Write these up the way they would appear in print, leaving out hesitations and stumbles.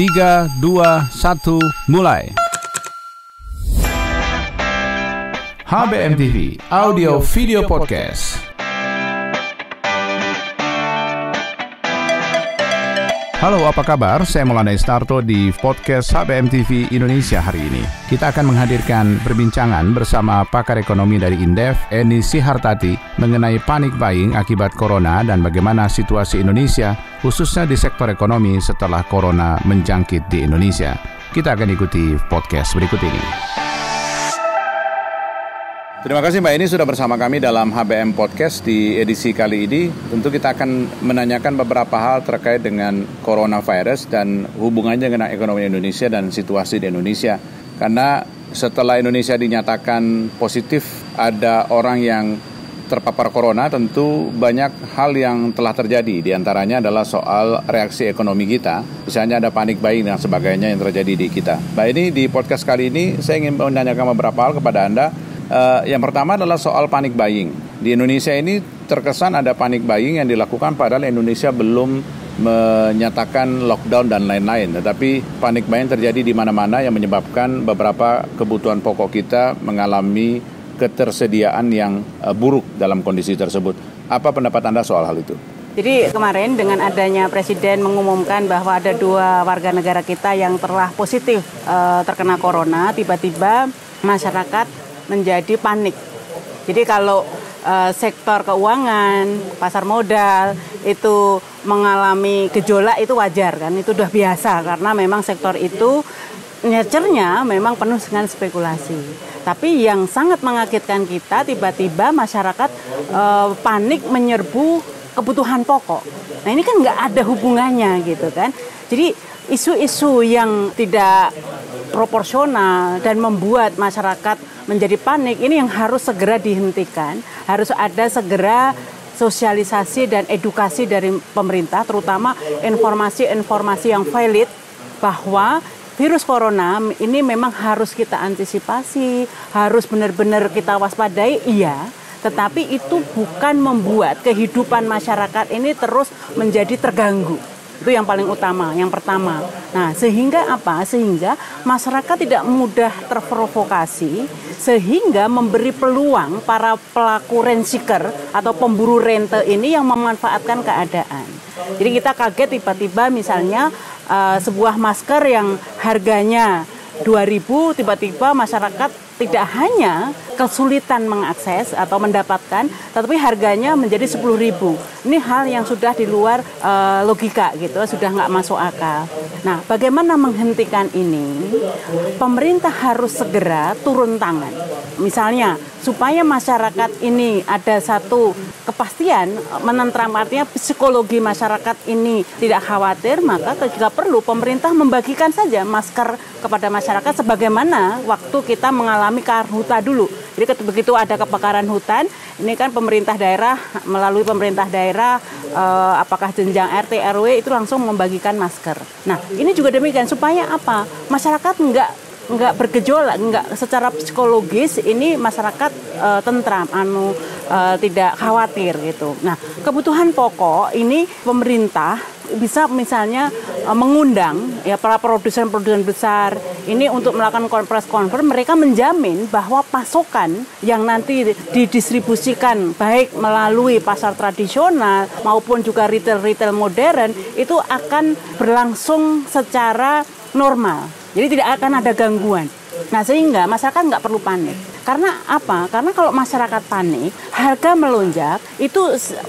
3, 2, 1, mulai. HBM TV, Audio Video Podcast. Halo, apa kabar? Saya Maulana Isnarto di podcast HBM TV Indonesia hari ini. Kita akan menghadirkan perbincangan bersama pakar ekonomi dari Indef, Eni Sihartati, mengenai panic buying akibat corona dan bagaimana situasi Indonesia, khususnya di sektor ekonomi setelah corona menjangkit di Indonesia. Kita akan ikuti podcast berikut ini. Terima kasih Mbak Eni sudah bersama kami dalam HBM Podcast di edisi kali ini. Tentu kita akan menanyakan beberapa hal terkait dengan coronavirus dan hubungannya dengan ekonomi Indonesia dan situasi di Indonesia. Karena setelah Indonesia dinyatakan positif ada orang yang terpapar corona, tentu banyak hal yang telah terjadi. Di antaranya adalah soal reaksi ekonomi kita. Misalnya ada panic buying dan sebagainya yang terjadi di kita. Mbak Eni, di podcast kali ini saya ingin menanyakan beberapa hal kepada Anda. Yang pertama adalah soal panic buying. Di Indonesia ini terkesan ada panic buying yang dilakukan padahal Indonesia belum menyatakan lockdown dan lain-lain. Tetapi panic buying terjadi di mana-mana yang menyebabkan beberapa kebutuhan pokok kita mengalami ketersediaan yang buruk dalam kondisi tersebut. Apa pendapat Anda soal hal itu? Jadi kemarin dengan adanya Presiden mengumumkan bahwa ada 2 warga negara kita yang telah positif terkena corona, tiba-tiba masyarakat menjadi panik. Jadi kalau sektor keuangan, pasar modal itu mengalami gejolak itu wajar kan, itu udah biasa karena memang sektor itu nature-nya memang penuh dengan spekulasi. Tapi yang sangat mengagetkan kita tiba-tiba masyarakat panik menyerbu kebutuhan pokok. Nah ini kan nggak ada hubungannya gitu kan. Jadi isu-isu yang tidak proporsional dan membuat masyarakat menjadi panik ini yang harus segera dihentikan, harus ada segera sosialisasi dan edukasi dari pemerintah, terutama informasi-informasi yang valid bahwa virus corona ini memang harus kita antisipasi, harus benar-benar kita waspadai, iya, tetapi itu bukan membuat kehidupan masyarakat ini terus menjadi terganggu. Itu yang paling utama, yang pertama. Nah, sehingga apa? Sehingga masyarakat tidak mudah terprovokasi, sehingga memberi peluang para pelaku rent seeker atau pemburu rente ini yang memanfaatkan keadaan. Jadi kita kaget tiba-tiba misalnya sebuah masker yang harganya 2.000, tiba-tiba masyarakat tidak hanya kesulitan mengakses atau mendapatkan, tetapi harganya menjadi 10.000. Ini hal yang sudah di luar logika gitu, sudah nggak masuk akal. Nah, bagaimana menghentikan ini? Pemerintah harus segera turun tangan. Misalnya, supaya masyarakat ini ada satu kepastian, menentram, artinya psikologi masyarakat ini tidak khawatir, maka jika perlu pemerintah membagikan saja masker kepada masyarakat sebagaimana waktu kita mengalami karhutla dulu. Jadi begitu ada kebakaran hutan, ini kan pemerintah daerah melalui pemerintah daerah apakah jenjang RT RW itu langsung membagikan masker. Nah, ini juga demikian supaya apa? Masyarakat enggak bergejolak, enggak secara psikologis ini masyarakat tentram, tidak khawatir gitu. Nah, kebutuhan pokok ini pemerintah bisa misalnya mengundang ya para produsen besar ini untuk melakukan konferensi, mereka menjamin bahwa pasokan yang nanti didistribusikan baik melalui pasar tradisional maupun juga retail modern itu akan berlangsung secara normal. Jadi tidak akan ada gangguan. Nah, sehingga masyarakat nggak perlu panik. Karena apa? Karena kalau masyarakat panik, harga melonjak, itu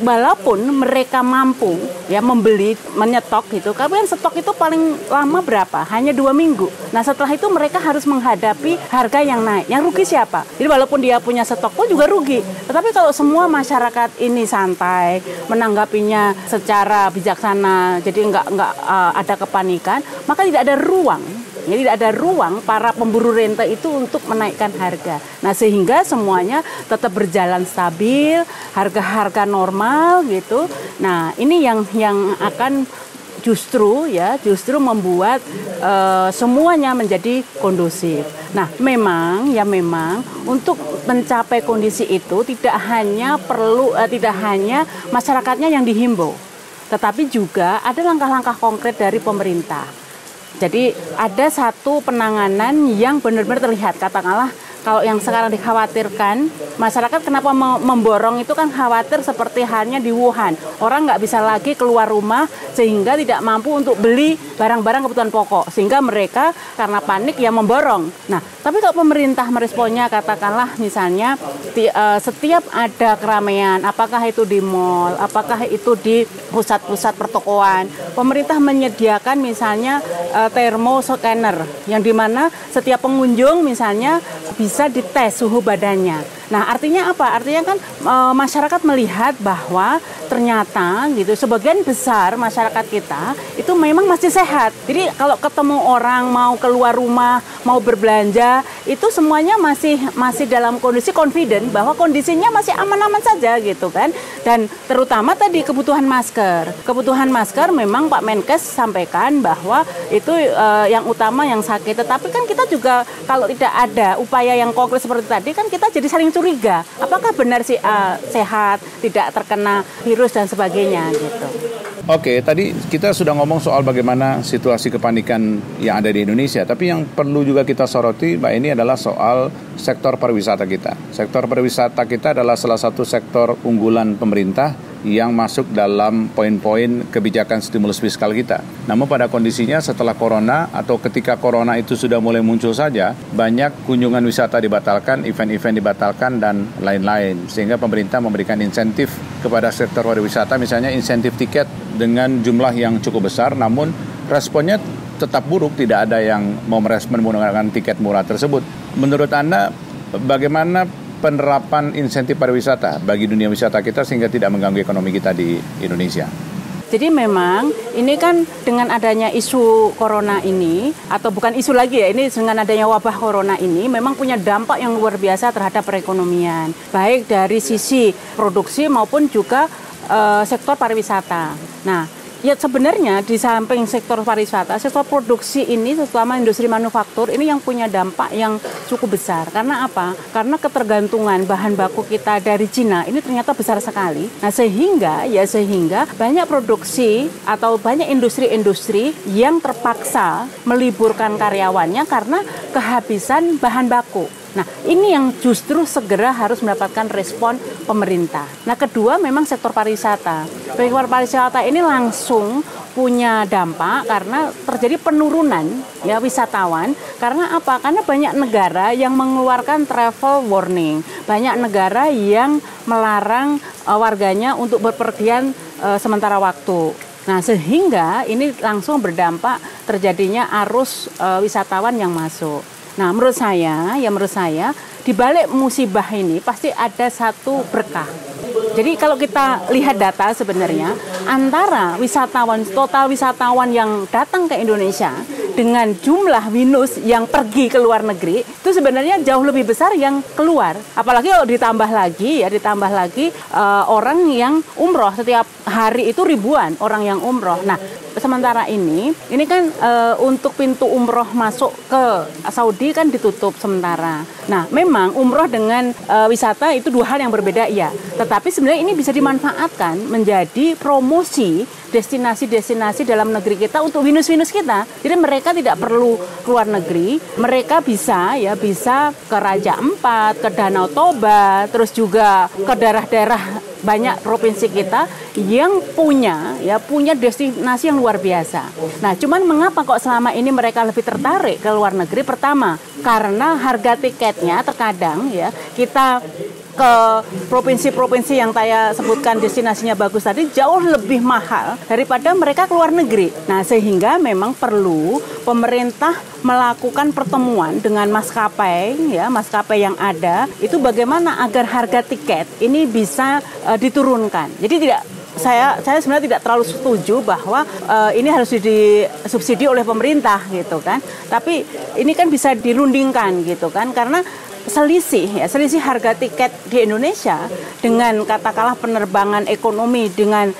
walaupun mereka mampu ya membeli, menyetok gitu. Kan stok itu paling lama berapa? Hanya 2 minggu. Nah, setelah itu mereka harus menghadapi harga yang naik. Yang rugi siapa? Jadi walaupun dia punya stok pun juga rugi. Tetapi kalau semua masyarakat ini santai, menanggapinya secara bijaksana, jadi nggak ada kepanikan, maka tidak ada ruang. Jadi tidak ada ruang para pemburu rente itu untuk menaikkan harga. Nah, sehingga semuanya tetap berjalan stabil, harga-harga normal gitu. Nah, ini yang akan justru membuat semuanya menjadi kondusif. Nah, memang untuk mencapai kondisi itu tidak hanya masyarakatnya yang dihimbau, tetapi juga ada langkah-langkah konkret dari pemerintah. Jadi ada satu penanganan yang benar-benar terlihat, katakanlah kalau yang sekarang dikhawatirkan, masyarakat kenapa memborong itu kan khawatir seperti halnya di Wuhan. Orang nggak bisa lagi keluar rumah sehingga tidak mampu untuk beli barang-barang kebutuhan pokok. Sehingga mereka karena panik ya memborong. Nah, tapi kalau pemerintah meresponnya katakanlah misalnya setiap ada keramaian, apakah itu di mal, apakah itu di pusat-pusat pertokoan, pemerintah menyediakan misalnya thermoscanner yang dimana setiap pengunjung misalnya bisa dites suhu badannya. Nah, artinya apa? Artinya kan masyarakat melihat bahwa ternyata gitu sebagian besar masyarakat kita itu memang masih sehat. Jadi kalau ketemu orang mau keluar rumah, mau berbelanja, itu semuanya masih dalam kondisi confident bahwa kondisinya masih aman-aman saja gitu kan. Dan terutama tadi kebutuhan masker. Kebutuhan masker memang Pak Menkes sampaikan bahwa itu yang utama yang sakit. Tetapi kan kita juga kalau tidak ada upaya yang konkret seperti tadi kan kita jadi saling curiga. Apakah benar si A sehat, tidak terkena virus dan sebagainya gitu. Oke, tadi kita sudah ngomong soal bagaimana situasi kepanikan yang ada di Indonesia. Tapi yang perlu juga kita soroti, Mbak, ini adalah soal sektor pariwisata kita. Sektor pariwisata kita adalah salah satu sektor unggulan pemerintah yang masuk dalam poin-poin kebijakan stimulus fiskal kita. Namun pada kondisinya setelah corona atau ketika corona itu sudah mulai muncul saja, banyak kunjungan wisata dibatalkan, event-event dibatalkan, dan lain-lain. Sehingga pemerintah memberikan insentif kepada sektor pariwisata, misalnya insentif tiket dengan jumlah yang cukup besar, namun responnya tetap buruk, tidak ada yang mau merespon menggunakan tiket murah tersebut. Menurut Anda, bagaimana penerapan insentif pariwisata bagi dunia wisata kita sehingga tidak mengganggu ekonomi kita di Indonesia? Jadi memang ini kan dengan adanya isu corona ini, atau bukan isu lagi ya, ini dengan adanya wabah corona ini memang punya dampak yang luar biasa terhadap perekonomian. Baik dari sisi produksi maupun juga sektor pariwisata. Nah, ya sebenarnya di samping sektor pariwisata, sektor produksi ini terutama industri manufaktur ini yang punya dampak yang cukup besar. Karena apa? Karena ketergantungan bahan baku kita dari Cina ini ternyata besar sekali. Nah, sehingga banyak produksi atau banyak industri-industri yang terpaksa meliburkan karyawannya karena kehabisan bahan baku. Nah, ini yang justru segera harus mendapatkan respon pemerintah. Nah, kedua memang sektor pariwisata. Sektor pariwisata ini langsung punya dampak karena terjadi penurunan ya wisatawan. Karena apa? Karena banyak negara yang mengeluarkan travel warning. Banyak negara yang melarang warganya untuk berpergian sementara waktu. Nah, sehingga ini langsung berdampak terjadinya arus wisatawan yang masuk. Nah, menurut saya di balik musibah ini pasti ada satu berkah. Jadi kalau kita lihat data sebenarnya antara total wisatawan yang datang ke Indonesia dengan jumlah minus yang pergi ke luar negeri itu sebenarnya jauh lebih besar yang keluar. Apalagi kalau ditambah lagi orang yang umroh, setiap hari itu ribuan orang yang umroh. Nah, sementara ini kan untuk pintu umroh masuk ke Saudi kan ditutup sementara. Nah, memang umroh dengan wisata itu dua hal yang berbeda ya. Tetapi sebenarnya ini bisa dimanfaatkan menjadi promosi destinasi-destinasi dalam negeri kita untuk winus-winus kita. Jadi mereka tidak perlu keluar negeri, mereka bisa ke Raja Ampat, ke Danau Toba, terus juga ke daerah-daerah banyak provinsi kita yang punya destinasi yang luar biasa. Nah, cuman mengapa kok selama ini mereka lebih tertarik ke luar negeri? Pertama, karena harga tiketnya terkadang kita ke provinsi-provinsi yang saya sebutkan destinasinya bagus tadi jauh lebih mahal daripada mereka ke luar negeri. Nah, sehingga memang perlu pemerintah melakukan pertemuan dengan maskapai yang ada itu bagaimana agar harga tiket ini bisa diturunkan. Jadi saya sebenarnya tidak terlalu setuju bahwa ini harus disubsidi oleh pemerintah gitu kan. Tapi ini kan bisa dirundingkan gitu kan, karena selisih harga tiket di Indonesia dengan katakanlah penerbangan ekonomi dengan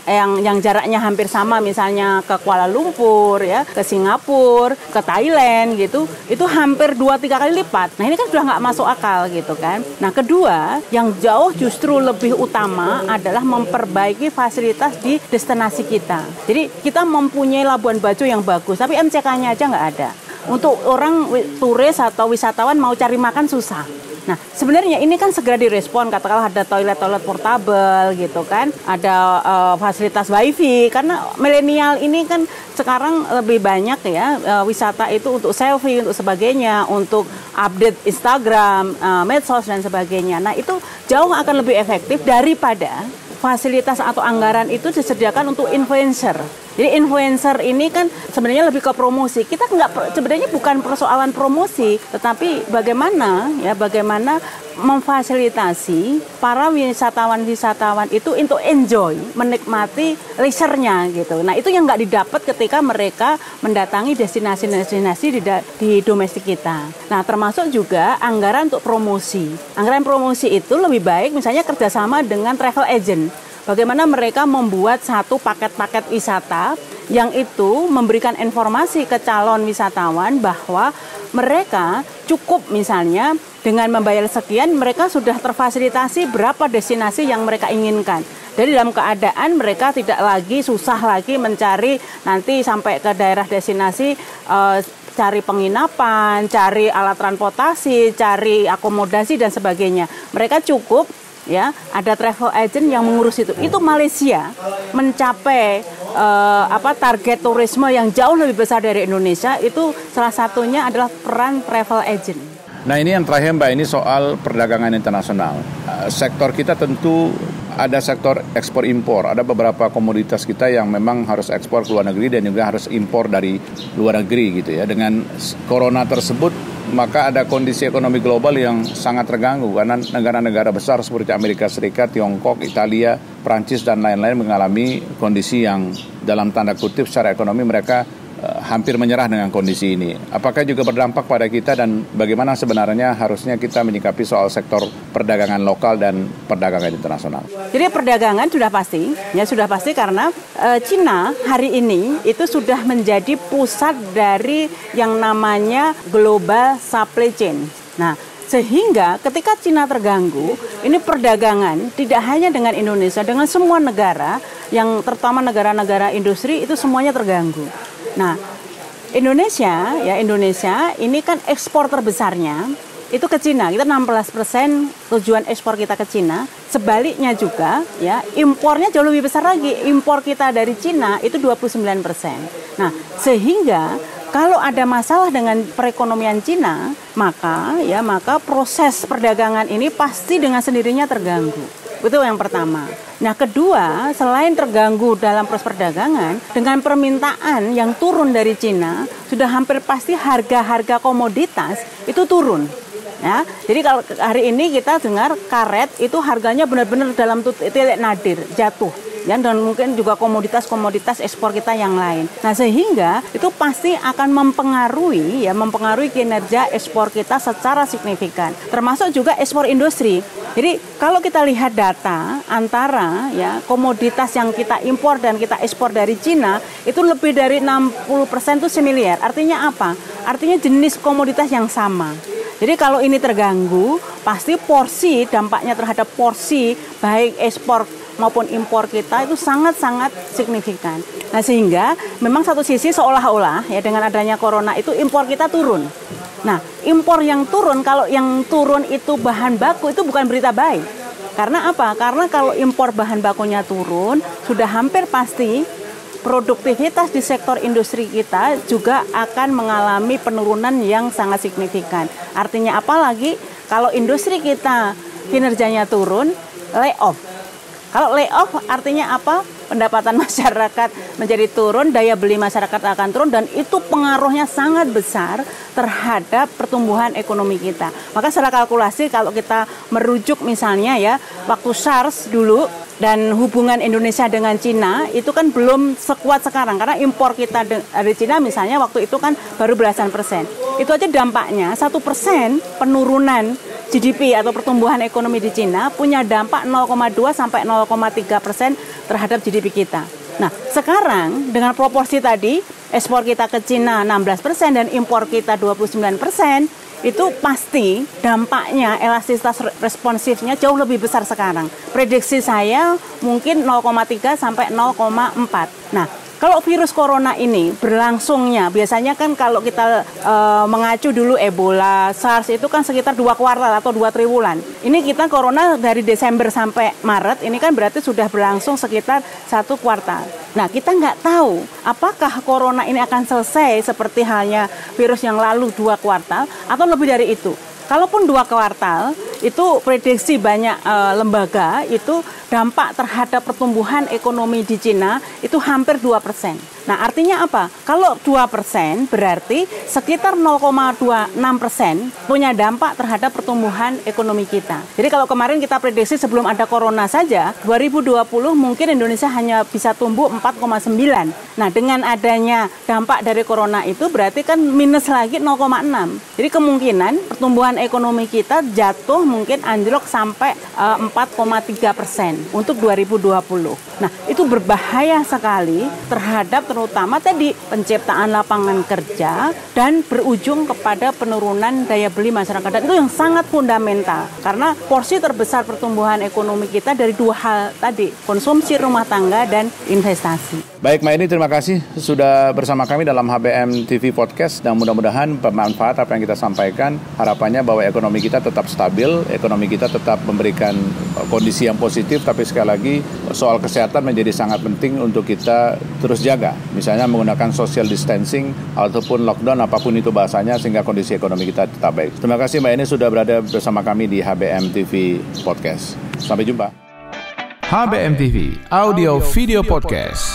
yang jaraknya hampir sama, misalnya ke Kuala Lumpur ya, ke Singapura, ke Thailand gitu, itu hampir 2-3 kali lipat. Nah, ini kan sudah nggak masuk akal gitu kan. Nah, kedua, yang jauh justru lebih utama adalah memperbaiki fasilitas di destinasi kita. Jadi kita mempunyai Labuan Bajo yang bagus, tapi MCK-nya aja nggak ada. Untuk orang turis atau wisatawan mau cari makan susah. Nah, sebenarnya ini kan segera direspon, katakanlah ada toilet portable gitu kan, ada fasilitas wifi, karena milenial ini kan sekarang lebih banyak ya wisata itu untuk selfie, untuk sebagainya, untuk update Instagram, medsos dan sebagainya. Nah, itu jauh akan lebih efektif daripada fasilitas atau anggaran itu disediakan untuk influencer. Jadi influencer ini kan sebenarnya lebih ke promosi. Kita sebenarnya bukan persoalan promosi, tetapi bagaimana memfasilitasi para wisatawan itu untuk enjoy, menikmati leisure-nya gitu. Nah, itu yang nggak didapat ketika mereka mendatangi destinasi-destinasi di domestik kita. Nah, termasuk juga anggaran untuk promosi. Anggaran promosi itu lebih baik misalnya kerjasama dengan travel agent. Bagaimana mereka membuat satu paket-paket wisata yang itu memberikan informasi ke calon wisatawan bahwa mereka cukup misalnya dengan membayar sekian, mereka sudah terfasilitasi berapa destinasi yang mereka inginkan. Jadi dalam keadaan mereka tidak lagi susah lagi mencari nanti sampai ke daerah destinasi, cari penginapan, cari alat transportasi, cari akomodasi dan sebagainya. Mereka cukup ya, ada travel agent yang mengurus itu. Itu Malaysia mencapai target turisme yang jauh lebih besar dari Indonesia, itu salah satunya adalah peran travel agent. Nah, ini yang terakhir Mbak, ini soal perdagangan internasional. Sektor kita tentu ada sektor ekspor impor, ada beberapa komoditas kita yang memang harus ekspor ke luar negeri dan juga harus impor dari luar negeri gitu ya. Dengan corona tersebut maka ada kondisi ekonomi global yang sangat terganggu karena negara-negara besar seperti Amerika Serikat, Tiongkok, Italia, Prancis dan lain-lain mengalami kondisi yang dalam tanda kutip secara ekonomi mereka hampir menyerah dengan kondisi ini. Apakah juga berdampak pada kita dan bagaimana sebenarnya harusnya kita menyikapi soal sektor perdagangan lokal dan perdagangan internasional? Jadi perdagangan sudah pasti karena Cina hari ini itu sudah menjadi pusat dari yang namanya global supply chain. Nah, sehingga ketika Cina terganggu, ini perdagangan tidak hanya dengan Indonesia, dengan semua negara yang terutama negara-negara industri itu semuanya terganggu. Nah, Indonesia ini kan ekspor terbesarnya itu ke Cina. Kita 16% tujuan ekspor kita ke Cina. Sebaliknya juga ya, impornya jauh lebih besar lagi. Impor kita dari Cina itu 29%. Nah, sehingga kalau ada masalah dengan perekonomian Cina, maka proses perdagangan ini pasti dengan sendirinya terganggu. Itu yang pertama. Nah, kedua, selain terganggu dalam proses perdagangan, dengan permintaan yang turun dari Cina, sudah hampir pasti harga-harga komoditas itu turun. Ya, jadi kalau hari ini kita dengar karet itu harganya benar-benar dalam titik nadir, jatuh. Ya, dan mungkin juga komoditas-komoditas ekspor kita yang lain. Nah, sehingga itu pasti akan mempengaruhi kinerja ekspor kita secara signifikan. Termasuk juga ekspor industri. Jadi kalau kita lihat data antara ya komoditas yang kita impor dan kita ekspor dari Cina itu lebih dari 60% itu semiliar. Artinya apa? Artinya jenis komoditas yang sama. Jadi kalau ini terganggu, pasti dampaknya terhadap porsi baik ekspor maupun impor kita itu sangat-sangat signifikan. Nah, sehingga memang satu sisi seolah-olah ya dengan adanya corona itu impor kita turun. Nah, impor yang turun, kalau yang turun itu bahan baku itu bukan berita baik. Karena apa? Karena kalau impor bahan bakunya turun, sudah hampir pasti produktivitas di sektor industri kita juga akan mengalami penurunan yang sangat signifikan. Artinya apalagi kalau industri kita kinerjanya turun, layoff. Kalau layoff artinya apa? pendapatan masyarakat menjadi turun, daya beli masyarakat akan turun, dan itu pengaruhnya sangat besar terhadap pertumbuhan ekonomi kita. Maka secara kalkulasi kalau kita merujuk misalnya ya, waktu SARS dulu dan hubungan Indonesia dengan Cina itu kan belum sekuat sekarang, karena impor kita dari Cina misalnya waktu itu kan baru belasan persen. Itu aja dampaknya 1% penurunan GDP atau pertumbuhan ekonomi di Cina punya dampak 0,2 sampai 0,3% terhadap GDP kita. Nah, sekarang dengan proporsi tadi, ekspor kita ke Cina 16% dan impor kita 29%, itu pasti dampaknya, elastisitas responsifnya jauh lebih besar sekarang. Prediksi saya mungkin 0,3 sampai 0,4. Nah, kalau virus corona ini berlangsungnya, biasanya kan kalau kita mengacu dulu Ebola, SARS itu kan sekitar 2 kuartal atau 2 triwulan. Ini kita corona dari Desember sampai Maret, ini kan berarti sudah berlangsung sekitar 1 kuartal. Nah, kita nggak tahu apakah corona ini akan selesai seperti halnya virus yang lalu 2 kuartal atau lebih dari itu. Kalaupun 2 kuartal, itu prediksi banyak lembaga itu dampak terhadap pertumbuhan ekonomi di Cina itu hampir 2%. Nah, artinya apa? Kalau 2% berarti sekitar 0,26% punya dampak terhadap pertumbuhan ekonomi kita. Jadi kalau kemarin kita prediksi sebelum ada corona saja, 2020 mungkin Indonesia hanya bisa tumbuh 4,9. Nah, dengan adanya dampak dari corona itu berarti kan minus lagi 0,6. Jadi kemungkinan pertumbuhan ekonomi kita jatuh mungkin anjlok sampai 4,3% untuk 2020. Nah, itu berbahaya sekali terhadap terutama tadi penciptaan lapangan kerja dan berujung kepada penurunan daya beli masyarakat. Dan itu yang sangat fundamental karena porsi terbesar pertumbuhan ekonomi kita dari 2 hal tadi, konsumsi rumah tangga dan investasi. Baik, Mbak Eni, terima kasih sudah bersama kami dalam HBM TV Podcast dan mudah-mudahan bermanfaat apa yang kita sampaikan. Harapannya bahwa ekonomi kita tetap stabil, ekonomi kita tetap memberikan kondisi yang positif, tapi sekali lagi soal kesehatan menjadi sangat penting untuk kita terus jaga. Misalnya menggunakan social distancing ataupun lockdown, apapun itu bahasanya, sehingga kondisi ekonomi kita tetap baik. Terima kasih Mbak Eni sudah berada bersama kami di HBM TV Podcast. Sampai jumpa. HBM TV, audio video podcast.